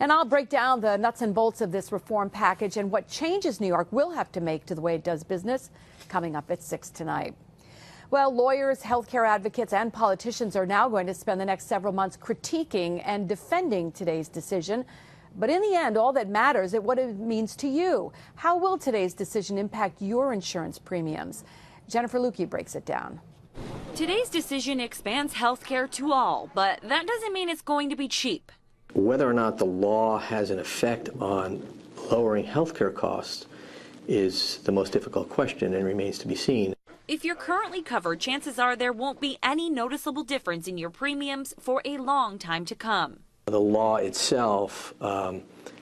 And I'll break down the nuts and bolts of this reform package and what changes New York will have to make to the way it does business coming up at 6 tonight. Well, lawyers, healthcare advocates, and politicians are now going to spend the next several months critiquing and defending today's decision. But in the end, all that matters is what it means to you. How will today's decision impact your insurance premiums? Jennifer Lukey breaks it down. Today's decision expands health care to all, but that doesn't mean it's going to be cheap. Whether or not the law has an effect on lowering health care costs is the most difficult question and remains to be seen. If you're currently covered, chances are there won't be any noticeable difference in your premiums for a long time to come. The law itself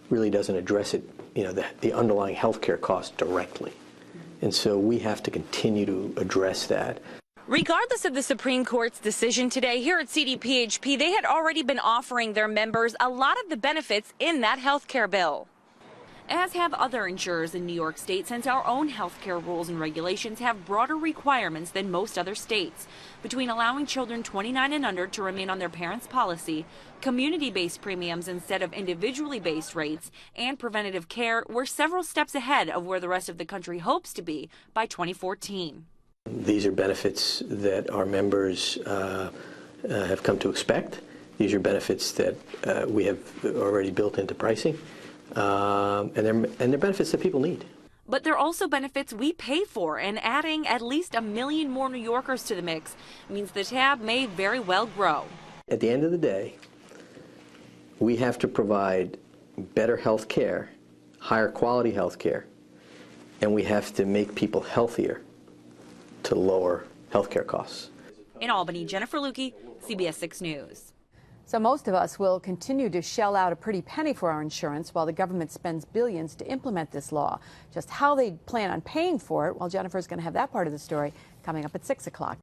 really doesn't address it, the underlying health care costs directly. And so we have to continue to address that. Regardless of the Supreme Court's decision today, here at CDPHP, they had already been offering their members a lot of the benefits in that health care bill, as have other insurers in New York State, since our own health care rules and regulations have broader requirements than most other states. Between allowing children 29 and under to remain on their parents' policy, community-based premiums instead of individually based rates, and preventative care, we're several steps ahead of where the rest of the country hopes to be by 2014. These are benefits that our members have come to expect. These are benefits that we have already built into pricing, and they're benefits that people need. But they're also benefits we pay for, and adding at least 1 million more New Yorkers to the mix means the tab may very well grow. At the end of the day, we have to provide better health care, higher quality health care, and we have to make people healthier to lower health care costs. In Albany, Jennifer Lukey, CBS 6 News. So most of us will continue to shell out a pretty penny for our insurance while the government spends billions to implement this law. Just how they plan on paying for it, well, Jennifer's going to have that part of the story coming up at 6 o'clock.